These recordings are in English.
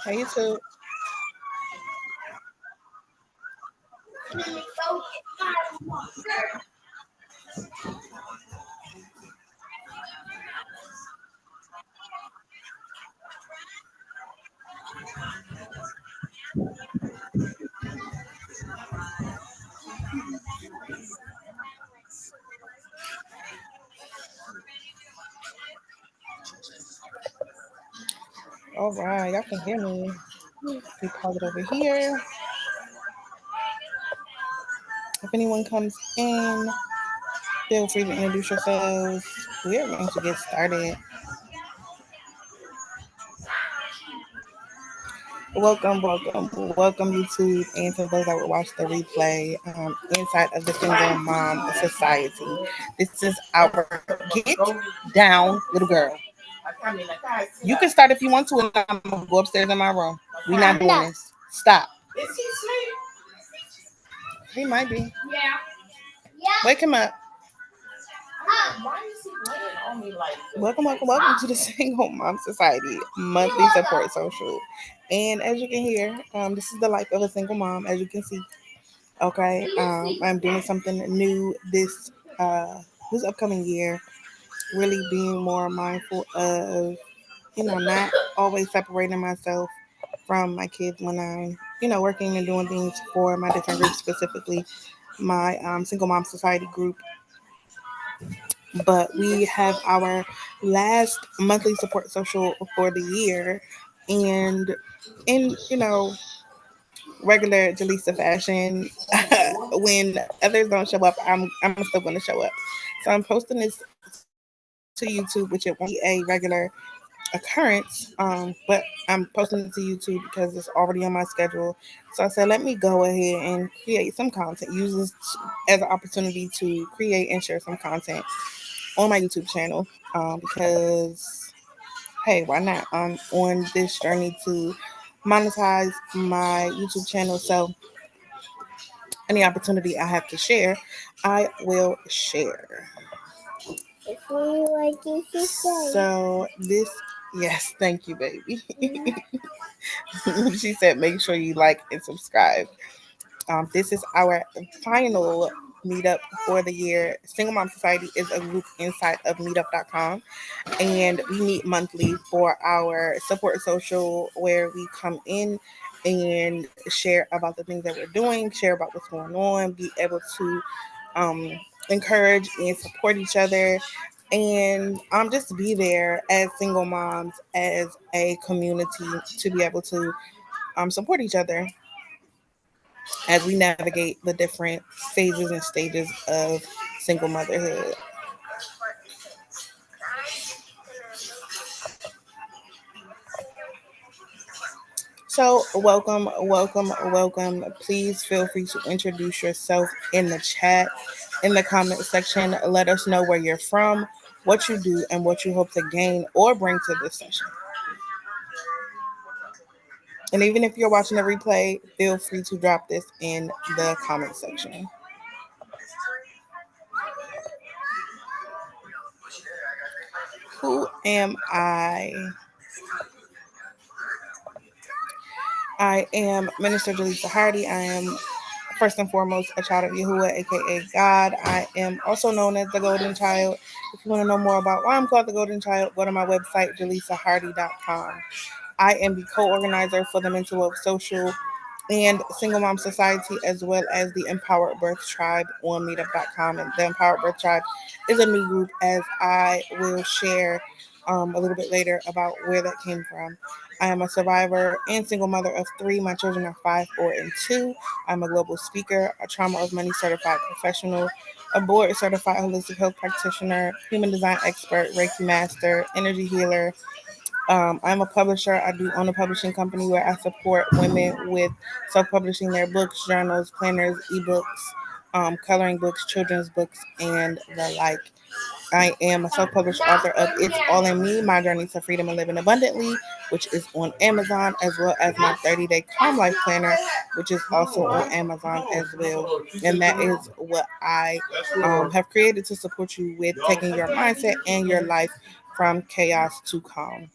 Hey, YouTube. All right, y'all can hear me. We pause it over here. If anyone comes in, feel free to introduce yourselves. We are going to get started. Welcome, YouTube, and to those that will watch the replay inside of the Single Mom Society. This is our Get Down Little Girl. You can start if you want to, and I'm going to go upstairs in my room. We're not doing this. Stop. Is he asleep? He might be. Yeah. Wake him up. Welcome to the Single Mom Society monthly support social. And as you can hear, this is the life of a single mom, as you can see. Okay, I'm doing something new this upcoming year. Really being more mindful of, not always separating myself from my kids when I'm, working and doing things for my different groups, specifically my Single Mom Society group. But we have our last monthly support social for the year, and in regular Jaleesa fashion, when others don't show up, I'm still going to show up. So I'm posting this to YouTube, which it won't be a regular occurrence, but I'm posting it to YouTube because it's already on my schedule. So I said, let me go ahead and create some content. Use this as an opportunity to create and share some content on my YouTube channel, because hey, why not? I'm on this journey to monetize my YouTube channel. So any opportunity I have to share, I will share. So this, yes, thank you, baby. She said, make sure you like and subscribe. This is our final meetup for the year. Single Mom Society is a group inside of meetup.com, and we meet monthly for our support social, where we come in and share about the things that we're doing, share about what's going on, be able to encourage and support each other, and just be there as single moms, as a community, to be able to support each other. as we navigate the different phases and stages of single motherhood. So, welcome, welcome, welcome. Please feel free to introduce yourself in the chat, in the comment section. Let us know where you're from, what you do, and what you hope to gain or bring to this session. And even if you're watching the replay, feel free to drop this in the comment section. Who am I? I am Minister Jaleesa Hardy. I am first and foremost a child of Yahuwah, aka God. I am also known as the Golden Child. If you want to know more about why I'm called the Golden Child, go to my website, jaleesahardy.com. I am the co-organizer for the Mental Wealth Social and Single Mom Society, as well as the Empowered Birth Tribe on meetup.com. And the Empowered Birth Tribe is a new group, as I will share a little bit later about where that came from. I am a survivor and single mother of three. My children are 5, 4, and 2. I'm a global speaker, a trauma of money certified professional, a board certified holistic health practitioner, human design expert, Reiki master, energy healer. I'm a publisher. I do own a publishing company where I support women with self-publishing their books, journals, planners, ebooks, coloring books, children's books, and the like. I am a self-published author of It's All in Me, My Journey to Freedom and Living Abundantly, which is on Amazon, as well as my 30-day Calm Life Planner, which is also on Amazon as well. And that is what I have created to support you with taking your mindset and your life from chaos to calm.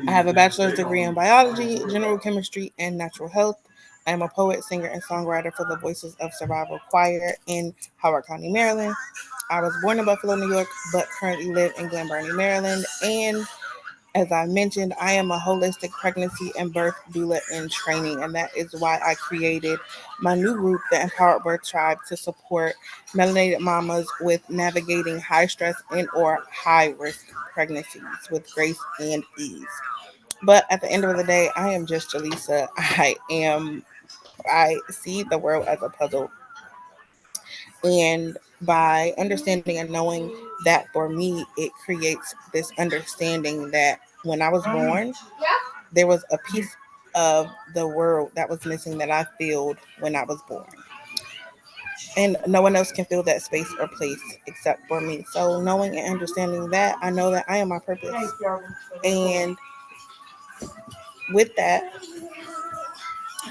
I have a bachelor's degree in biology, general chemistry, and natural health. I am a poet, singer, and songwriter for the Voices of Survival Choir in Howard County, Maryland. I was born in Buffalo, New York, but currently live in Glen Burnie, Maryland. And as I mentioned, I am a holistic pregnancy and birth doula in training, and that is why I created my new group, the Empowered Birth Tribe, to support melanated mamas with navigating high stress and or high risk pregnancies with grace and ease. But at the end of the day, I am just Jaleesa. I see the world as a puzzle, and by understanding and knowing that, for me, it creates this understanding that when I was born, there was a piece of the world that was missing that I filled when I was born. And no one else can fill that space or place except for me. So knowing and understanding that, I know that I am my purpose. And with that,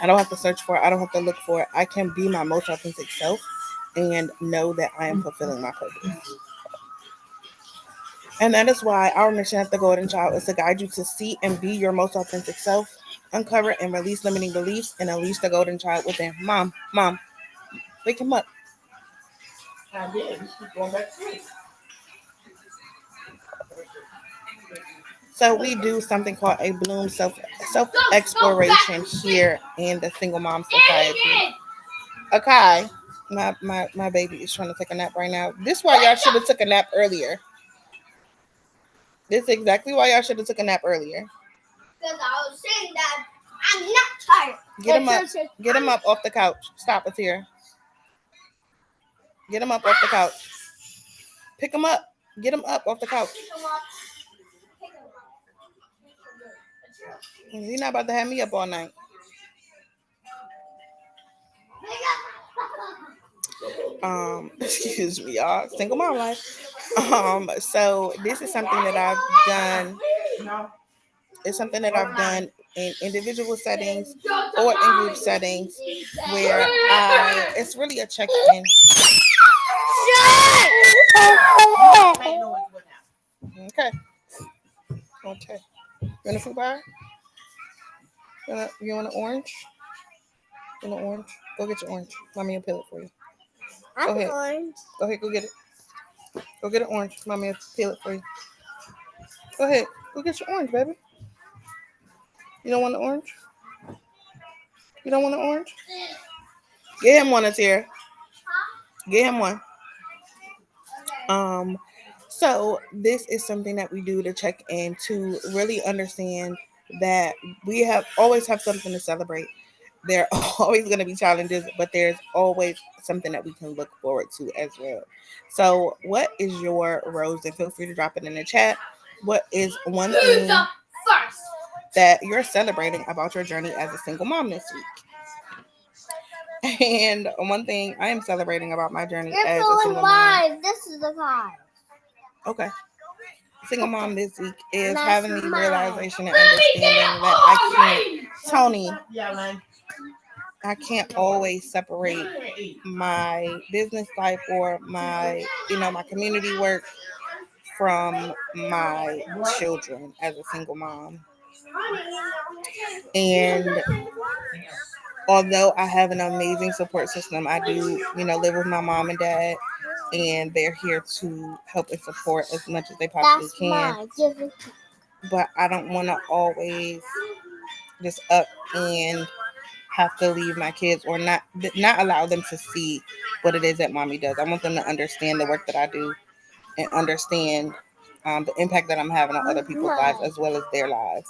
I don't have to search for it. I don't have to look for it. I can be my most authentic self and know that I am fulfilling my purpose. And that is why our mission at the Golden Child is to guide you to see and be your most authentic self, uncover and release limiting beliefs, and unleash the Golden Child within. Mom, wake him up. I did. He's going back to sleep. So we do something called a Bloom self exploration here in the Single Mom Society. Okay, my baby is trying to take a nap right now. This is why y'all should have took a nap earlier. This is exactly why y'all should have took a nap earlier. Because I was saying that I'm not tired. Get him up. Get him up off the couch. Stop it here. Get him up off the couch. Pick him up. Get him up off the couch. He's not about to have me up all night. Excuse me, y'all. Single mom life. So this is something that I've done. It's something that I've done in individual settings or in group settings where it's really a check-in. Okay. Okay. You want a fruit bar? You want an orange? You want an orange? Go get your orange. Mommy will peel it for you. Go ahead. Orange. Go ahead. Go get it. Go get an orange. Mommy will peel it for you. Go ahead. Go get your orange, baby. You don't want an orange? You don't want an orange? Get him one, Atira. Get him one. Um, so this is something that we do to check in to really understand that we have always have something to celebrate. There are always going to be challenges, but there's always something that we can look forward to as well. So, what is your rose? And feel free to drop it in the chat. What is one thing that you're celebrating about your journey as a single mom this week? And one thing I am celebrating about my journey as a single mom. This is the card. Okay. Single mom this week is having the realization and understanding that I can't, Tony, I can't always separate my business life or my, my community work from my children as a single mom. And although I have an amazing support system, I do, live with my mom and dad, and they're here to help and support as much as they possibly can. But I don't want to always just up and have to leave my kids or not allow them to see what it is that mommy does. I want them to understand the work that I do and understand the impact that I'm having on other people's lives as well as their lives.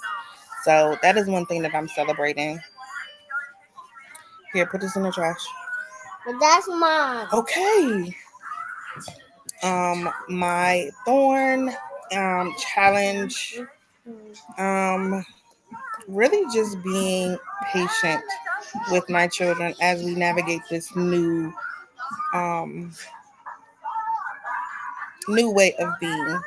So that is one thing that I'm celebrating. Here, put this in the trash. But that's mine. Okay. My Thorn challenge. Um, really just being patient with my children as we navigate this um new way of being.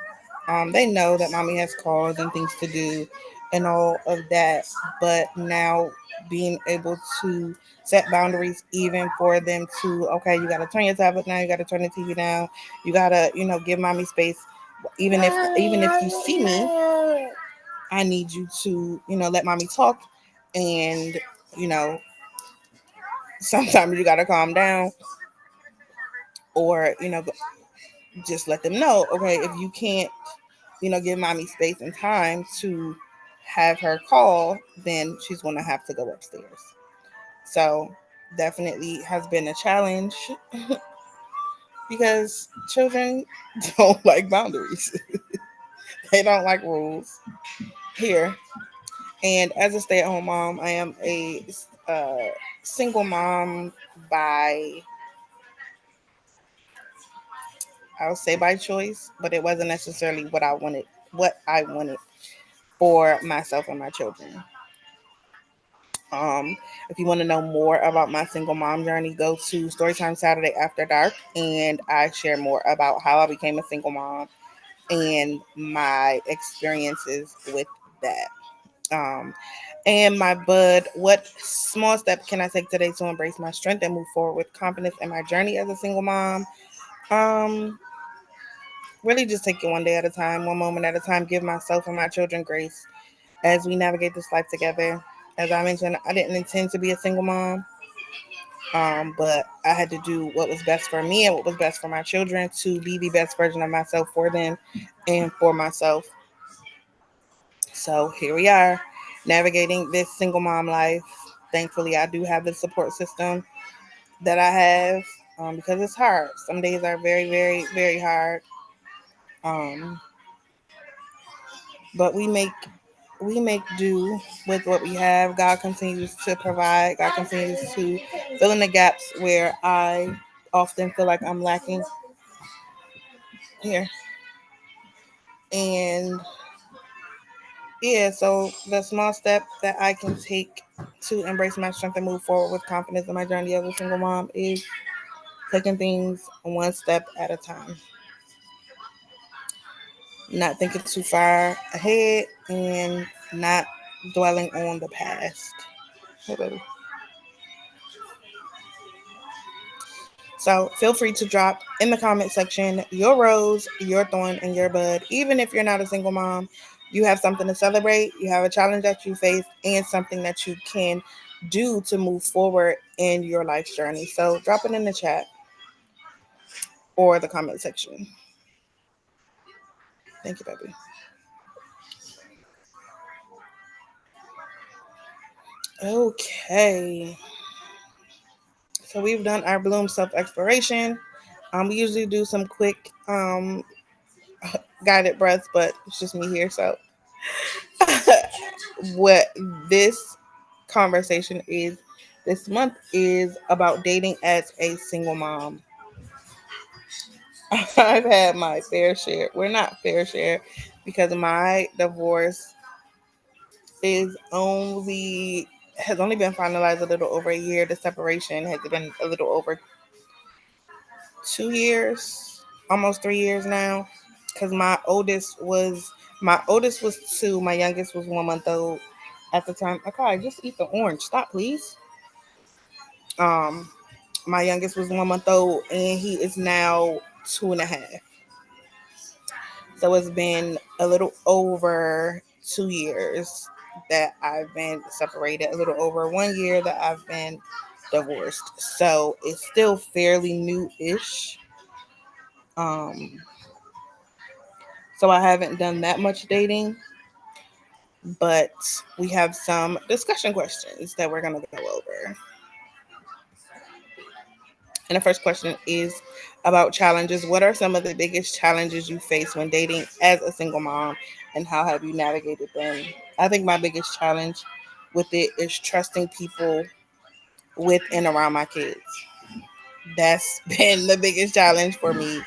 They know that mommy has calls and things to do and all of that, but now being able to set boundaries even for them to, okay, you got to turn your tablet down, you got to turn the TV down, you got to, give mommy space. Even if you see me, I need you to, let mommy talk, and you know sometimes you got to calm down, or just let them know, okay, if you can't, give mommy space and time to have her call, then she's going to have to go upstairs. So definitely has been a challenge because children don't like boundaries. They don't like rules here. And as a stay-at-home mom, I am a uh, single mom by, I'll say by choice, but it wasn't necessarily what I wanted for myself and my children. If you want to know more about my single mom journey, go to Storytime Saturday After Dark, and I share more about how I became a single mom and my experiences with that. Um, and my bud, what small step can I take today to embrace my strength and move forward with confidence in my journey as a single mom? Um, really just take it one day at a time, one moment at a time. Give myself and my children grace as we navigate this life together. As I mentioned, I didn't intend to be a single mom, but I had to do what was best for me and what was best for my children to be the best version of myself for them and for myself. So here we are, navigating this single mom life. Thankfully, I do have the support system that I have, because it's hard. Some days are very, very, very hard. Um, but we make do with what we have. God continues to provide. God continues to fill in the gaps where I often feel like I'm lacking here. And yeah, so the small step that I can take to embrace my strength and move forward with confidence in my journey as a single mom is taking things one step at a time, not thinking too far ahead, and not dwelling on the past. Hey, baby. So feel free to drop in the comment section your rose, your thorn, and your bud. Even if you're not a single mom, you have something to celebrate. You have a challenge that you face and something that you can do to move forward in your life's journey. So drop it in the chat or the comment section. Thank you, baby. Okay. So we've done our Bloom self exploration. We usually do some quick guided breaths, but it's just me here. So what this conversation is This month is about dating as a single mom. I've had my fair share. We're not fair share because my divorce is only has only been finalized a little over a year. The separation has been a little over 2 years, almost 3 years now. Because my oldest was two, my youngest was 1 month old at the time. Okay, just eat the orange. Stop, please. Um, my youngest was 1 month old, and he is now 2.5. So it's been a little over 2 years that I've been separated, a little over 1 year that I've been divorced. So it's still fairly new ish. Um, so I haven't done that much dating, but we have some discussion questions that we're going to go over. And the first question is about challenges. What are some of the biggest challenges you face when dating as a single mom, and how have you navigated them? I think my biggest challenge with it is trusting people with and around my kids. That's been the biggest challenge for me.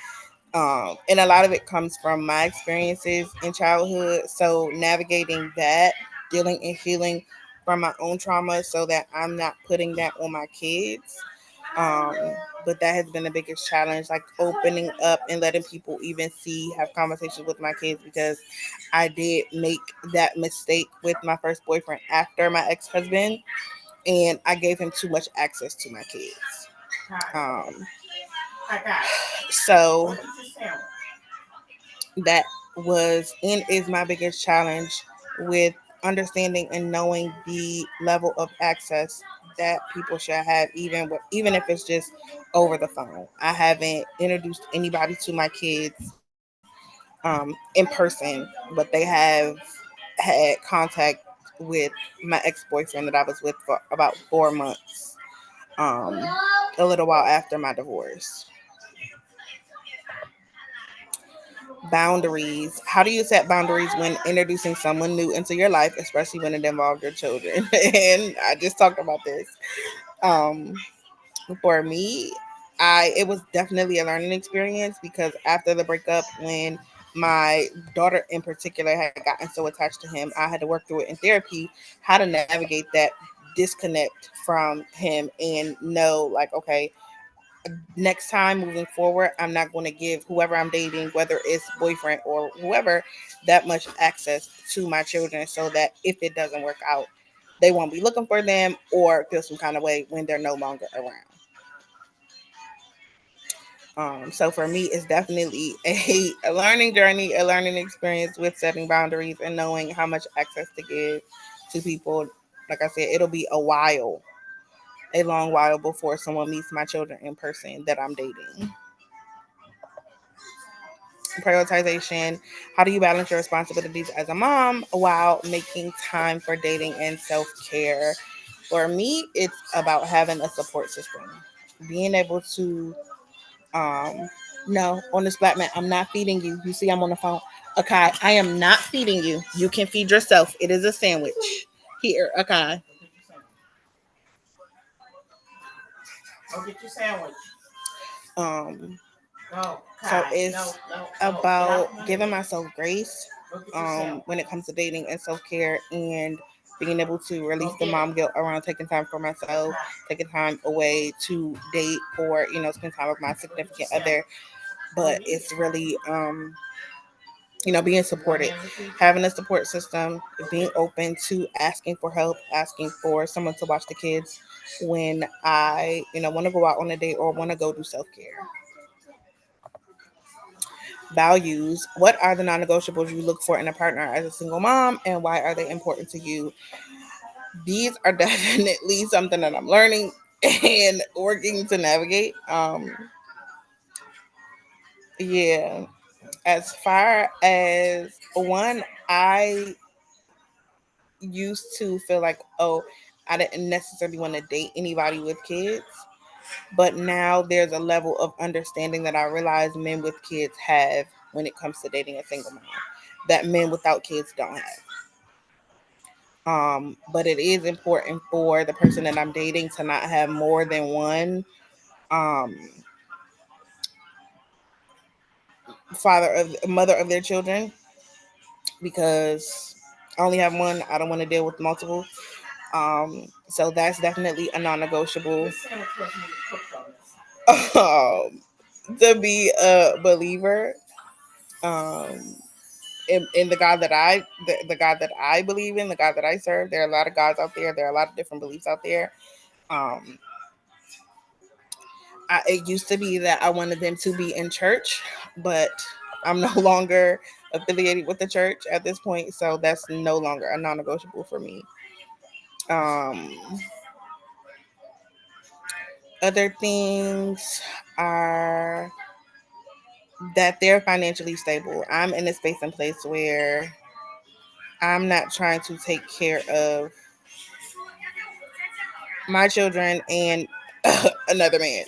And a lot of it comes from my experiences in childhood. So navigating that, dealing and healing from my own trauma so that I'm not putting that on my kids. um, but that has been the biggest challenge, like opening up and letting people even see, have conversations with my kids, because I did make that mistake with my first boyfriend after my ex-husband, and I gave him too much access to my kids. um, so that was and is my biggest challenge with understanding and knowing the level of access that people should have, even if it's just over the phone. I haven't introduced anybody to my kids in person, but they have had contact with my ex-boyfriend that I was with for about 4 months, um, a little while after my divorce. Boundaries. How do you set boundaries when introducing someone new into your life, especially when it involves your children? And I just talked about this. Um, for me, I it was definitely a learning experience, because after the breakup, when my daughter in particular had gotten so attached to him, I had to work through it in therapy, how to navigate that disconnect from him and know, like, okay, next time moving forward, I'm not going to give whoever I'm dating, whether it's boyfriend or whoever, that much access to my children, so that if it doesn't work out, they won't be looking for them or feel some kind of way when they're no longer around. So for me, it's definitely a learning journey, a learning experience with setting boundaries and knowing how much access to give to people. Like I said, it'll be a long while before someone meets my children in person that I'm dating. Prioritization. How do you balance your responsibilities as a mom while making time for dating and self care? For me, it's about having a support system, being able to, um, no, on this black man, I'm not feeding you. You see, I'm on the phone. Okay, I am not feeding you. You can feed yourself. It is a sandwich. Here, okay. Um, so it's about giving myself grace when it comes to dating and self care, and being able to release the mom guilt around taking time for myself, taking time away to date or spend time with my significant other. But it's really being supported, having a support system, being open to asking for help, asking for someone to watch the kids when I want to go out on a date or want to go do self care. Values. What are the non negotiables you look for in a partner as a single mom, and why are they important to you? These are definitely something that I'm learning and working to navigate. Yeah. As far as one, I used to feel like, oh, I didn't necessarily want to date anybody with kids. But now there's a level of understanding that I realize men with kids have when it comes to dating a single mom that men without kids don't have. But it is important for the person that I'm dating to not have more than one um, father of mother of their children, because I only have one. I don't want to deal with multiple. So that's definitely a non-negotiable. To be a believer, um, in the God that the God that I believe in, the God that I serve. There are a lot of gods out there. There are a lot of different beliefs out there. Um, it used to be that I wanted them to be in church, but I'm no longer affiliated with the church at this point, so that's no longer a non-negotiable for me. Um, Other things are that they're financially stable. I'm in a space and place where I'm not trying to take care of my children and another man.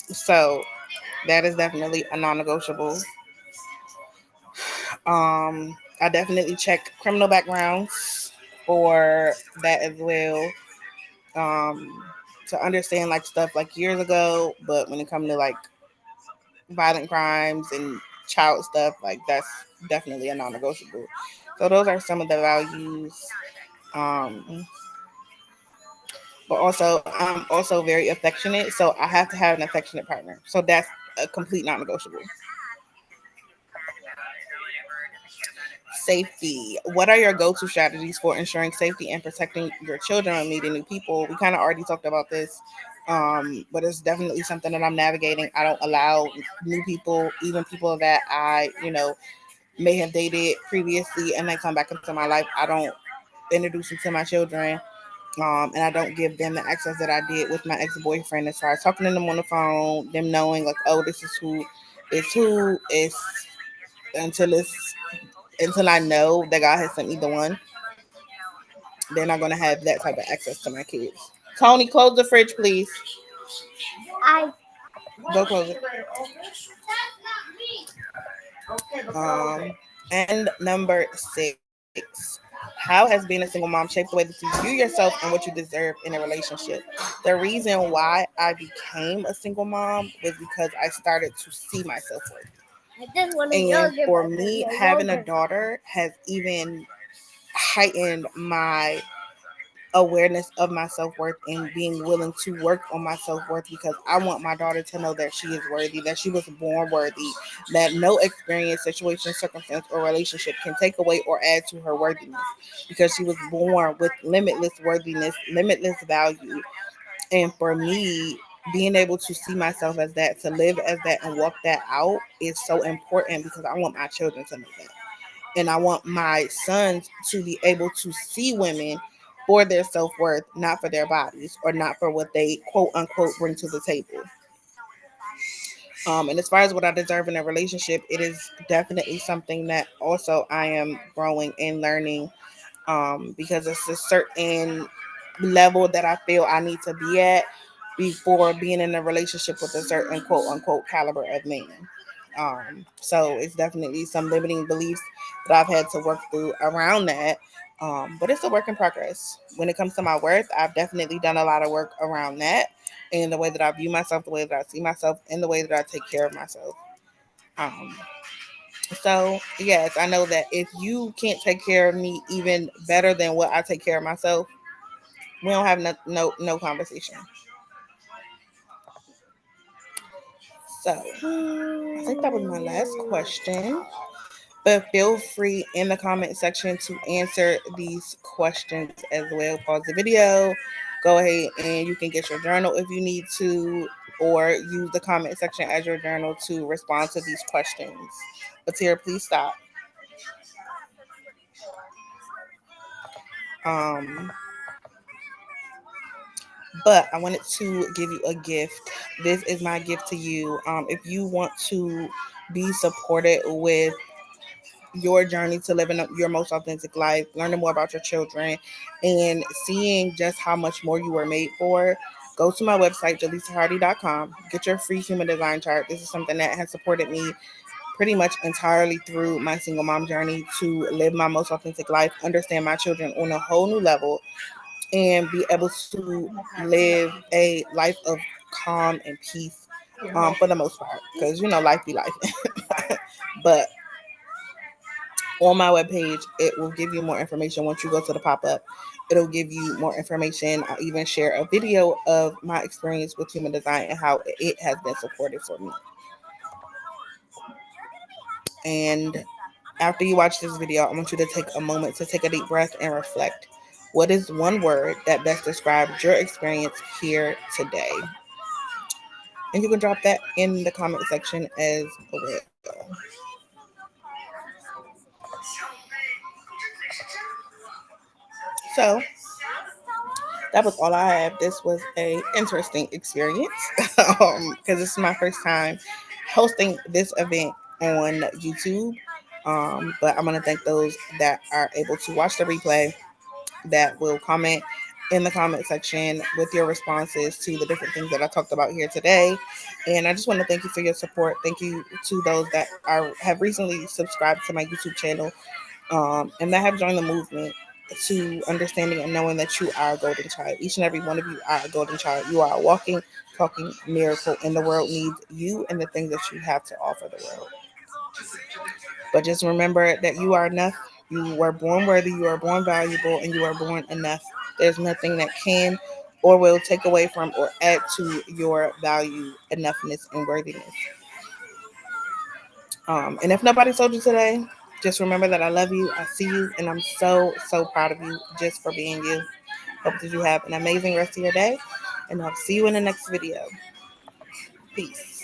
So that is definitely a non-negotiable. I definitely check criminal backgrounds for that as well. Um, to understand like stuff like years ago, but when it comes to like violent crimes and child stuff, like that's definitely a non-negotiable. So those are some of the values. Um, but also, I'm also very affectionate, so I have to have an affectionate partner. So that's a complete non-negotiable. Safety. What are your go-to strategies for ensuring safety and protecting your children when meeting new people? We kind of already talked about this, but it's definitely something that I'm navigating. I don't allow new people, even people that I, may have dated previously, and they come back into my life. I don't introduce them to my children, and I don't give them the access that I did with my ex-boyfriend as far as talking to them on the phone, them knowing like, oh, this is who is until it's until I know that God has sent me the one. They're not gonna have that type of access to my kids. Tony, close the fridge, please. I Go close it. And number 6. How has being a single mom shaped the way that you view yourself and what you deserve in a relationship? The reason why I became a single mom was because I started to see myself worth. just want to And yogurt, for but there's me, no having a yogurt. daughter has even heightened my awareness of my self worth and being willing to work on my self worth, because I want my daughter to know that she is worthy, that she was born worthy, that no experience, situation, circumstance, or relationship can take away or add to her worthiness, because she was born with limitless worthiness, limitless value. And for me, being able to see myself as that, to live as that, and walk that out is so important, because I want my children to know that. And I want my sons to be able to see women for their self worth, not for their bodies or not for what they quote unquote bring to the table. And as far as what I deserve in a relationship, it is definitely something that also I am growing and learning, because it's a certain level that I feel I need to be at before being in a relationship with a certain quote unquote caliber of man. So it's definitely some limiting beliefs that I've had to work through around that. But it's a work in progress. When it comes to my worth, I've definitely done a lot of work around that, and the way that I view myself, the way that I see myself, and the way that I take care of myself. Um, so yes, I know that if you can't take care of me even better than what I take care of myself, we don't have no conversation. So I think that was my last question. But feel free in the comment section to answer these questions as well. Pause the video, go ahead and you can get your journal if you need to, or use the comment section as your journal to respond to these questions. But here, please stop. Um, but I wanted to give you a gift. This is my gift to you. If you want to be supported with your journey to living your most authentic life, learning more about your children, and seeing just how much more you were made for, go to my website, jaleesahardy.com. Get your free human design chart. This is something that has supported me pretty much entirely through my single mom journey to live my most authentic life, understand my children on a whole new level, and be able to live a life of calm and peace, for the most part, because life be life. But on my webpage, it will give you more information. Once you go to the pop-up, it'll give you more information. I'll even share a video of my experience with human design and how it has been supported for me. And after you watch this video, I want you to take a moment to take a deep breath and reflect. What is one word that best describes your experience here today? And you can drop that in the comment section as well. So that was all I have. This was a interesting experience because this is my first time hosting this event on YouTube. But I'm gonna thank those that are able to watch the replay, that will comment in the comment section with your responses to the different things that I talked about here today. And I just want to thank you for your support. Thank you to those that have recently subscribed to my YouTube channel, and that have joined the movement to understanding and knowing that you are a golden child. Each and every one of you are a golden child. You are a walking, talking miracle, and the world needs you and the things that you have to offer the world. But just remember that you are enough. You were born worthy, you are born valuable, and you are born enough. There's nothing that can or will take away from or add to your value, enoughness, and worthiness. And if nobody told you today, just remember that I love you, I see you, and I'm so, so proud of you just for being you. Hope that you have an amazing rest of your day, and I'll see you in the next video. Peace.